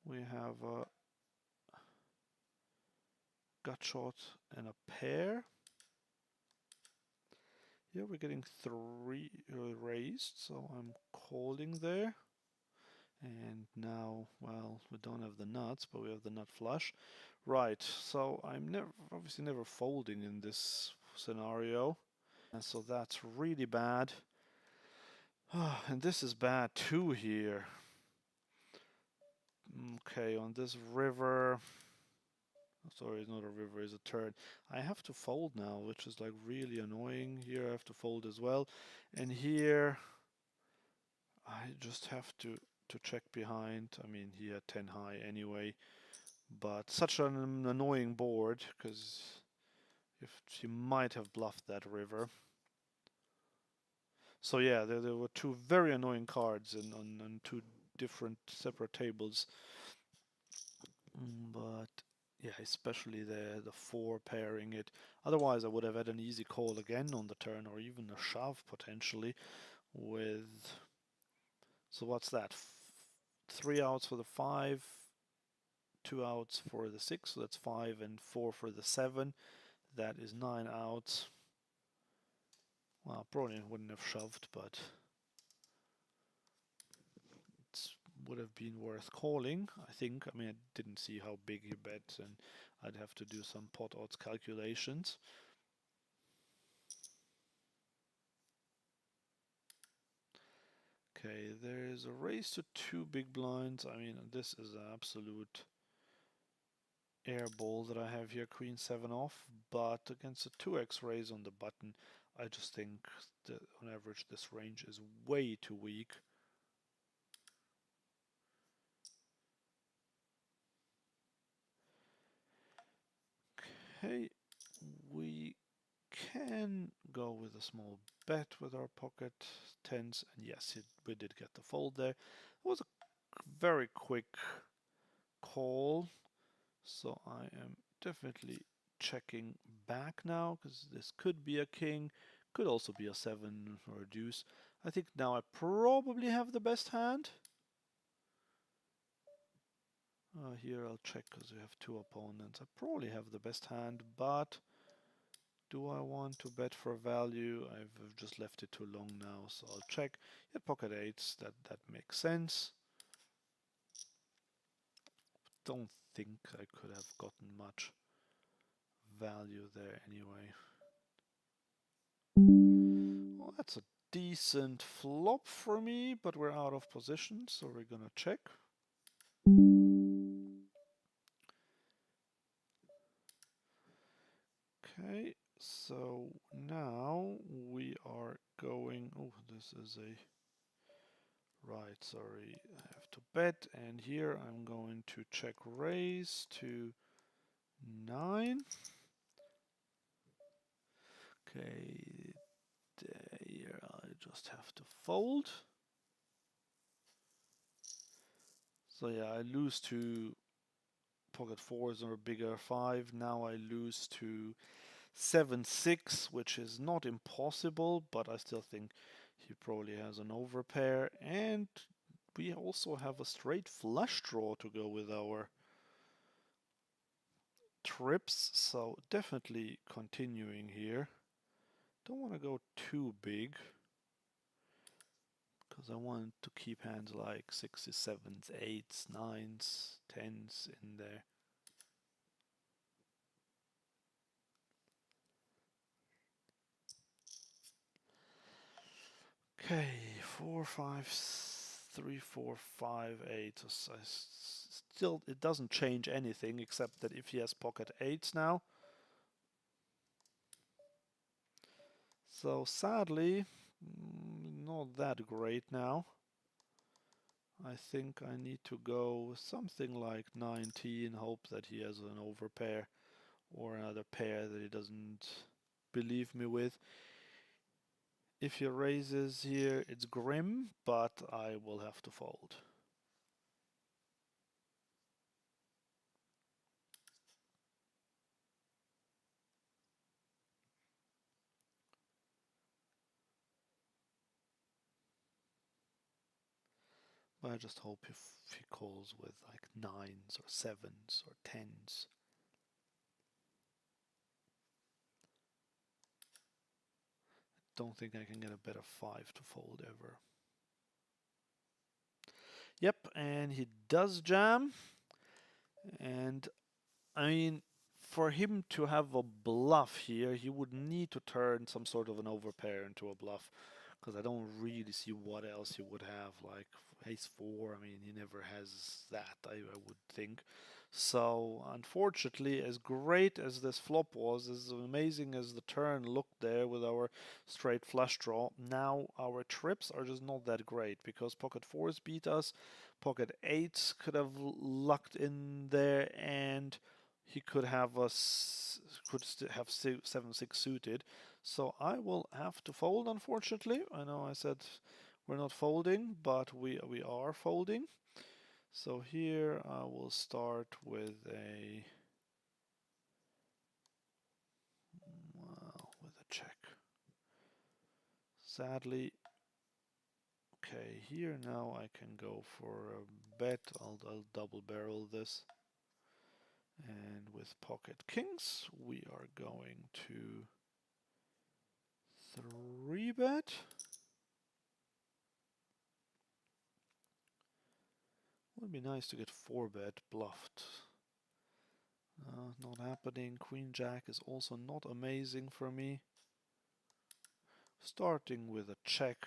S1: We have a gut shot and a pair. Here we're getting 3 raised, so I'm calling there. And now, well, we don't have the nuts, but we have the nut flush. Right, so I'm obviously never folding in this scenario. And so that's really bad. And this is bad too here. Okay, on this river, sorry, it's not a river, it's a turn. I have to fold now, which is like really annoying. Here I have to fold as well. And here I just have to check behind. I mean, he had 10 high anyway, but such an annoying board because if she might have bluffed that river. So yeah, there were 2 very annoying cards on 2 different separate tables. But yeah, especially the 4 pairing it. Otherwise, I would have had an easy call again on the turn, or even a shove potentially with. So what's that? 3 outs for the 5, 2 outs for the 6. So that's 5 and 4 for the 7. That is 9 outs. Well, probably wouldn't have shoved, but it's would have been worth calling, I think. I mean, I didn't see how big he bet, and I'd have to do some pot odds calculations. Okay, there's a raise to 2 big blinds. I mean, this is an absolute airball that I have here, queen 7 off, but against a 2x raise on the button, I just think that on average this range is way too weak. Okay, we can go with a small bet with our pocket tens, and yes, we did get the fold there. It was a very quick call, so I am definitely checking back now, because this could be a king, could also be a 7 or a deuce. I think now I probably have the best hand. Here I'll check because we have 2 opponents. I probably have the best hand, but do I want to bet for value? I've just left it too long now, so I'll check. Yeah, pocket 8s, that makes sense. Don't think I could have gotten much value there anyway. Well, that's a decent flop for me, but we're out of position, so we're gonna check. Okay, so now we are going, oh, this is a, right, sorry, I have to bet, and here I'm going to check raise to 9. Okay, there I just have to fold. So yeah, I lose to pocket 4s or bigger 5. Now I lose to 7-6, which is not impossible, but I still think he probably has an overpair. And we also have a straight flush draw to go with our trips, so definitely continuing here. Don't want to go too big, because I want to keep hands like 6s, 7s, 8s, 9s, 10s in there. Okay, 4, 5, 3, 4, 5, 8. Still, it doesn't change anything except that if he has pocket 8s now. So sadly, not that great now. I think I need to go with something like 19, hope that he has an overpair or another pair that he doesn't believe me with. If he raises here, it's grim, but I will have to fold. But I just hope if he calls with like 9s or 7s or 10s. Don't think I can get a better 5 to fold ever. Yep, and he does jam. And I mean, for him to have a bluff here, he would need to turn some sort of an overpair into a bluff, because I don't really see what else he would have. Like ace 4, I mean, he never has that, I would think. So, unfortunately, as great as this flop was, as amazing as the turn looked there with our straight flush draw, now our trips are just not that great, because pocket 4s beat us, pocket 8s could have lucked in there, and he could have us, could have 7-6 suited. So I will have to fold, unfortunately. I know I said we're not folding, but we are folding. So here I will start with a, well, with a check. Sadly, okay, here now I can go for a bet. I'll double barrel this. And with pocket kings, we are going to 3-bet. Would be nice to get 4-bet bluffed. Not happening. Queen Jack is also not amazing for me. Starting with a check.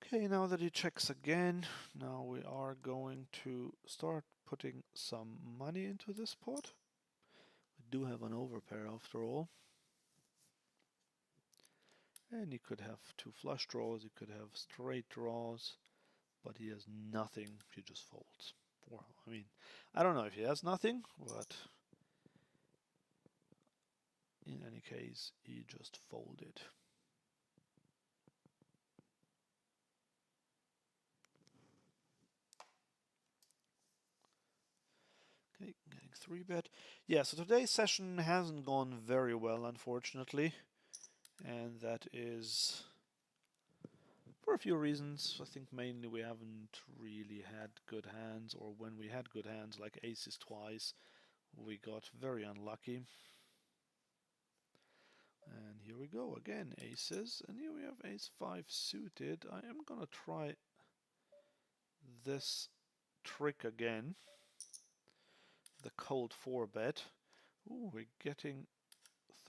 S1: Okay, now that he checks again, now we are going to start putting some money into this pot. We do have an overpair after all. And he could have 2 flush draws, he could have straight draws, but he has nothing, he just folds. Well, I mean, I don't know if he has nothing, but in any case, he just folded. Okay, getting 3-bet. Yeah, so today's session hasn't gone very well, unfortunately. And that is for a few reasons. I think mainly we haven't really had good hands, or when we had good hands, like aces twice, we got very unlucky. And here we go again, aces, and here we have ace-5 suited. I am gonna try this trick again, the cold 4-bet. Ooh, we're getting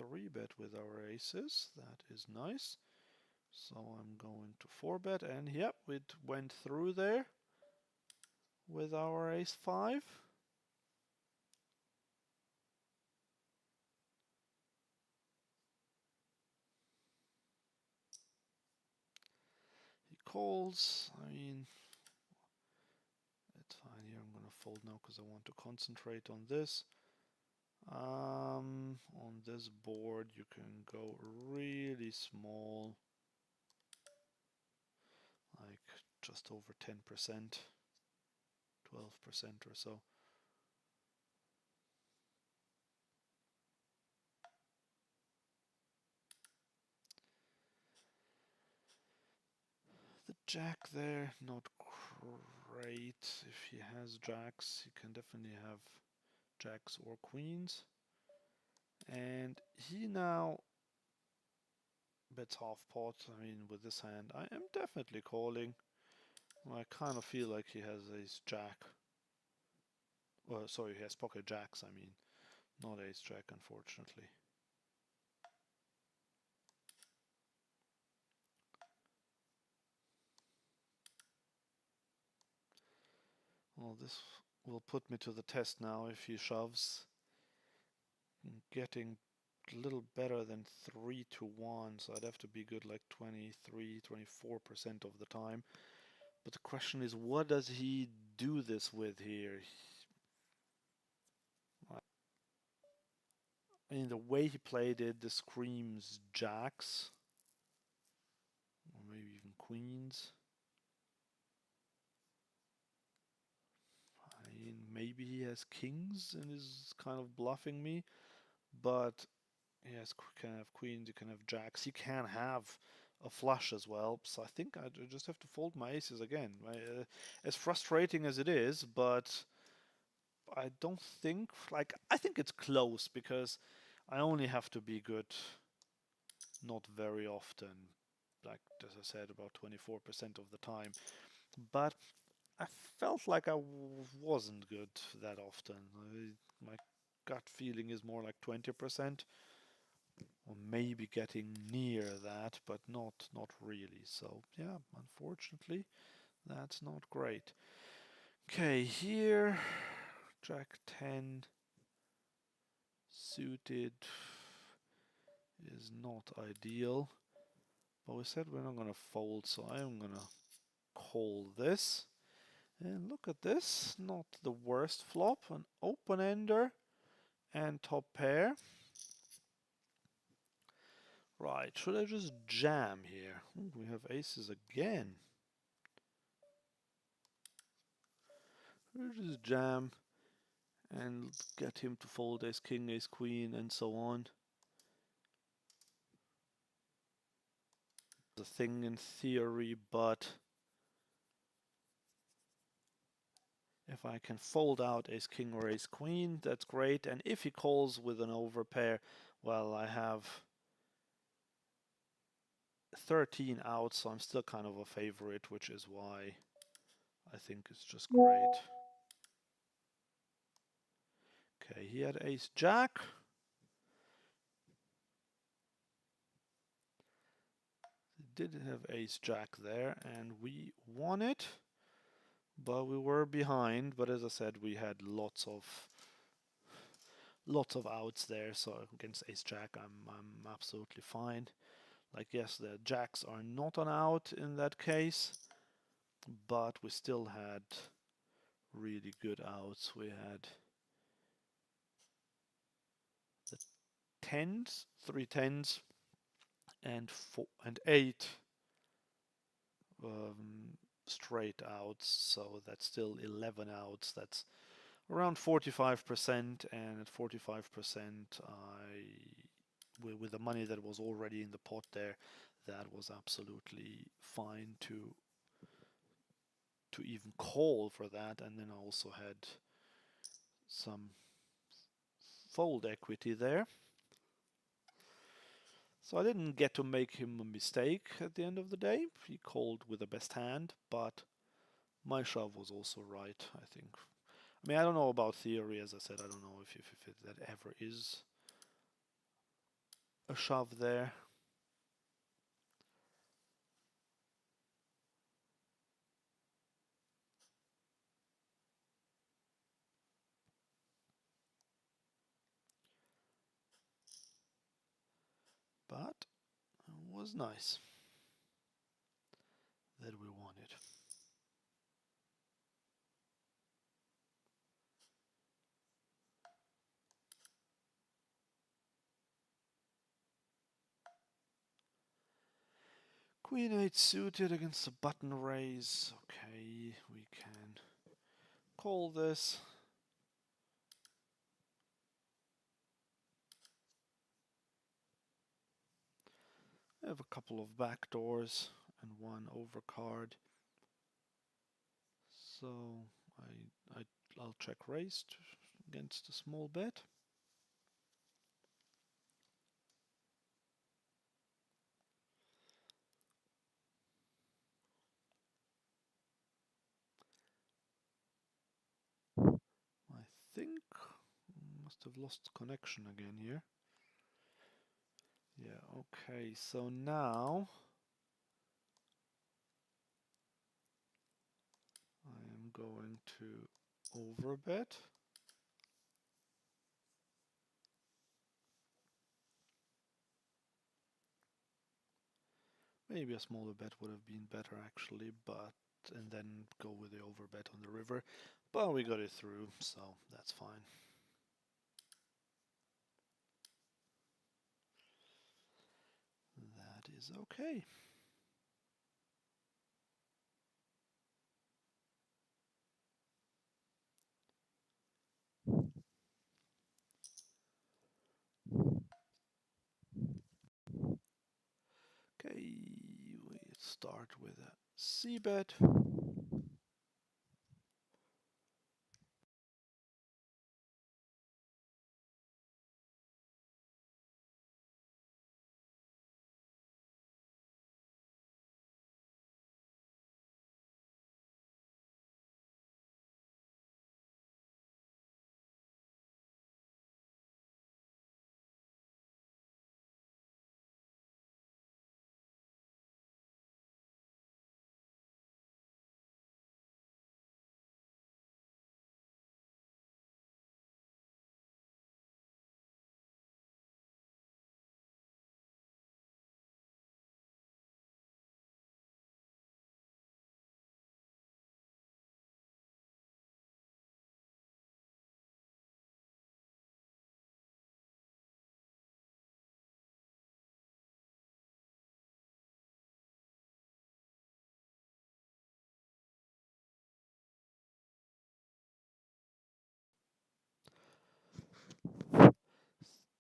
S1: 3-bet with our aces, that is nice. So I'm going to 4-bet, and yep, it went through there with our ace-5. He calls. I mean, it's fine here. I'm going to fold now because I want to concentrate on this. On this board, you can go really small, like just over 10%, 12% or so. The jack there, not great. If he has jacks, he can definitely have jacks or queens. And he now bets half pot. I mean, with this hand, I am definitely calling. I kind of feel like he has ace jack. Well, sorry, he has pocket jacks, I mean, not ace jack, unfortunately. Well, this will put me to the test now if he shoves. Getting a little better than 3-1, so I'd have to be good like 23, 24% of the time. But the question is, what does he do this with here? I mean, the way he played it, this screams jacks, or maybe even queens. I mean, maybe he has kings and is kind of bluffing me, but he can have queens, he can have jacks, he can have a flush as well. So I think I just have to fold my aces again. As frustrating as it is, but I don't think, like, I think it's close because I only have to be good not very often, like as I said, about 24% of the time. But I felt like I wasn't good that often. My gut feeling is more like 20%, or maybe getting near that, but not really. So yeah, unfortunately, that's not great. Okay, here, Jack 10 suited is not ideal. But we said we're not going to fold, so I am going to call this. And look at this, not the worst flop, an open-ender and top pair. Right, should I just jam here? Ooh, we have aces again. Should I just jam and get him to fold ace king, ace queen, and so on? The thing in theory, but if I can fold out ace king or ace queen, that's great. And if he calls with an overpair, Well, I have 13 outs, so I'm still kind of a favorite, which is why I think it's just great. Okay, he had ace jack. He did have ace jack there, and we won it. But we were behind. But as I said, we had lots of outs there. So against ace jack, I'm absolutely fine. Like, yes, the jacks are not an out in that case, but we still had really good outs. We had the tens, three tens, and four and eight straight outs. So that's still 11 outs. That's around 45%, and at 45%, with the money that was already in the pot there, that was absolutely fine to even call for that. And then I also had some fold equity there. So I didn't get to make him a mistake at the end of the day. He called with the best hand, but my shove was also right, I think. I mean, I don't know about theory, as I said. I don't know if that ever is a shove there. But it was nice that we won it. Queen 8 suited against a button raise. Okay, we can call this. I have a couple of back doors and one overcard. So I'll check raise against a small bet. I think must have lost connection again here. Yeah, okay, so now I am going to overbet. Maybe a smaller bet would have been better actually, but and then go with the overbet on the river. But we got it through, so that's fine. That is okay. Okay, we start with a C bet.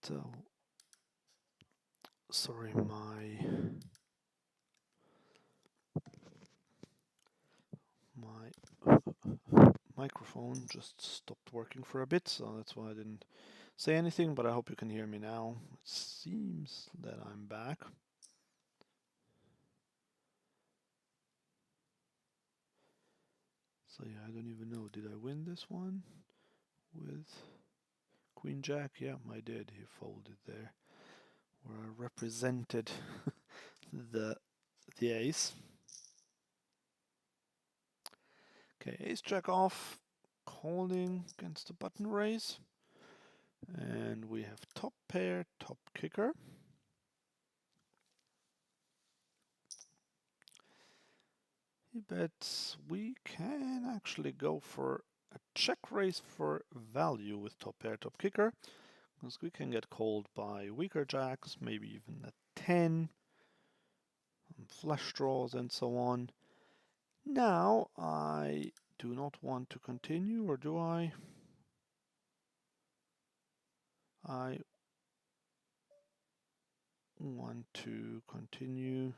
S1: So, sorry, my microphone just stopped working for a bit, so that's why I didn't say anything, but I hope you can hear me now. It seems that I'm back. So yeah, I don't even know. Did I win this one with Queen Jack? Yeah, I did. He folded there, where I represented the ace. Okay, ace jack off, calling against the button raise. And we have top pair, top kicker. He bets we can actually go for a check raise for value with top pair, top kicker, because we can get called by weaker jacks, maybe even a 10, flush draws and so on. Now I do not want to continue, or do I? I want to continue.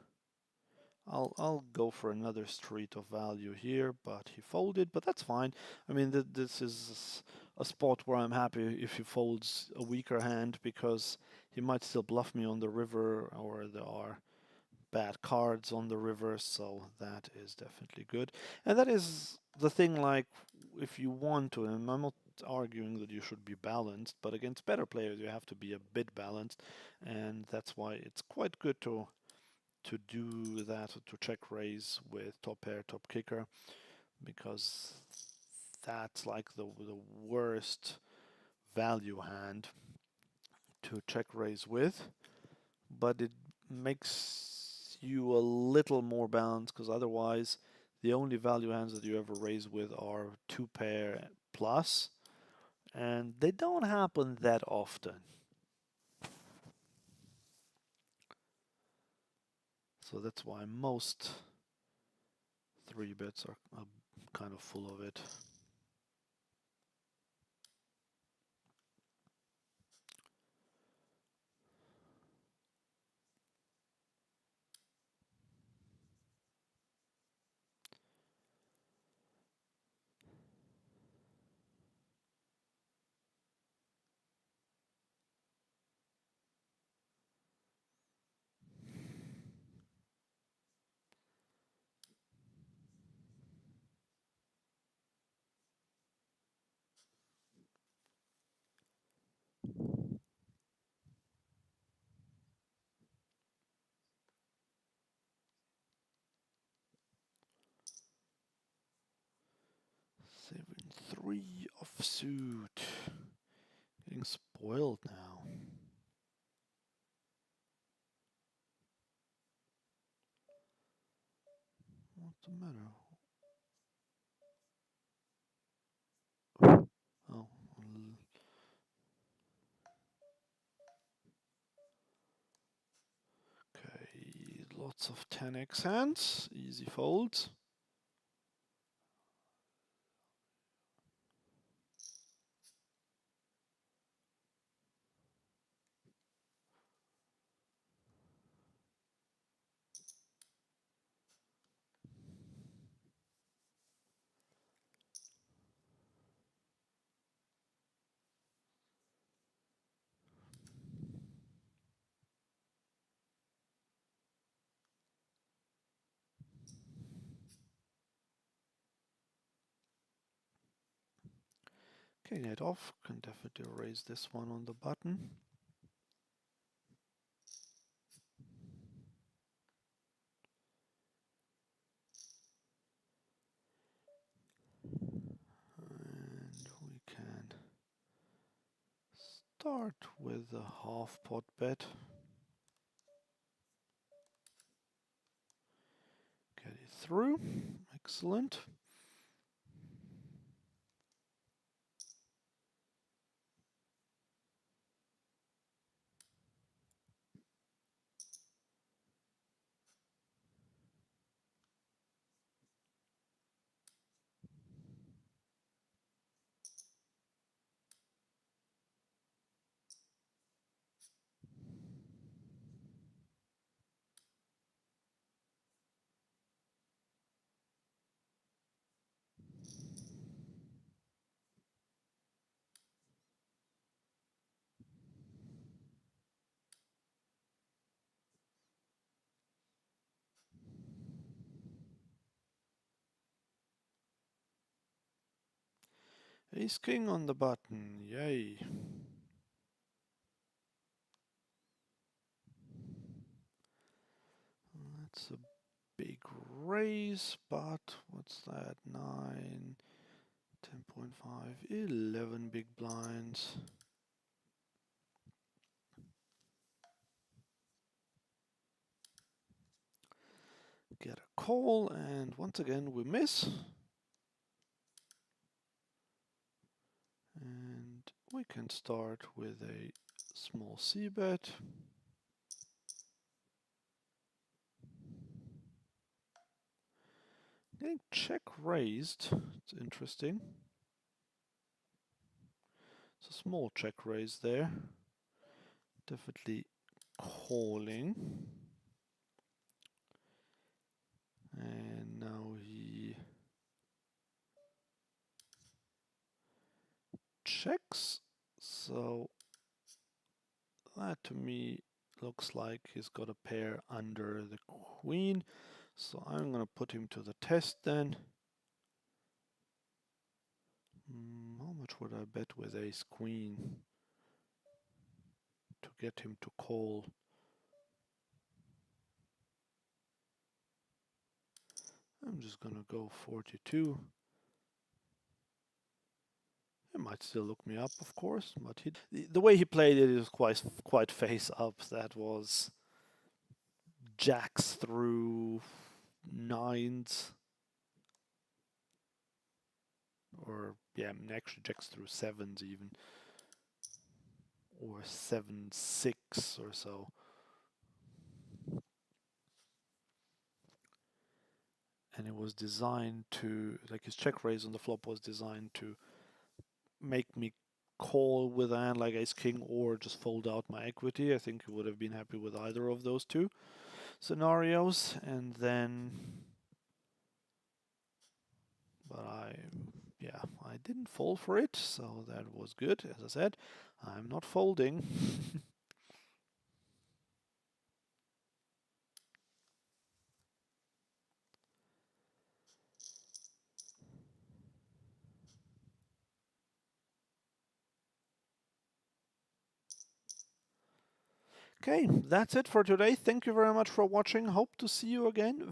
S1: I'll go for another street of value here, but he folded, but that's fine. I mean, this is a spot where I'm happy if he folds a weaker hand, because he might still bluff me on the river, or there are bad cards on the river, so that is definitely good. And that is the thing, like, if you want to, and I'm not arguing that you should be balanced, but against better players you have to be a bit balanced, and that's why it's quite good to do that, to check raise with top pair, top kicker, because that's like the worst value hand to check raise with, but it makes you a little more balanced, because otherwise the only value hands that you ever raise with are two pair plus, and they don't happen that often. So that's why most 3-bets are kind of full of it. Seven, three offsuit. Getting spoiled now. What's the matter? Oh, okay. Lots of 10x hands. Easy folds. Okay, it off. Can definitely raise this one on the button. And we can start with a half pot bet. Get it through. Excellent. Ace king on the button, yay. That's a big raise, but what's that? 9, 10.5, 11 big blinds. Get a call, and once again we miss. And we can start with a small c-bet. Getting check raised, it's interesting. It's a small check raise there. Definitely calling. And now he checks. So that to me looks like he's got a pair under the queen. So I'm going to put him to the test then. How much would I bet with ace queen to get him to call? I'm just going to go 42. He might still look me up, of course, but the way he played it is quite face up. That was jacks through nines, or yeah, actually jacks through sevens even, or 7-6 or so. And it was designed to, like his check raise on the flop was designed to make me call with a hand like ace king or just fold out my equity. I think he would have been happy with either of those two scenarios. And then, but I didn't fall for it, so that was good. As I said, I'm not folding. Okay, that's it for today. Thank you very much for watching. Hope to see you again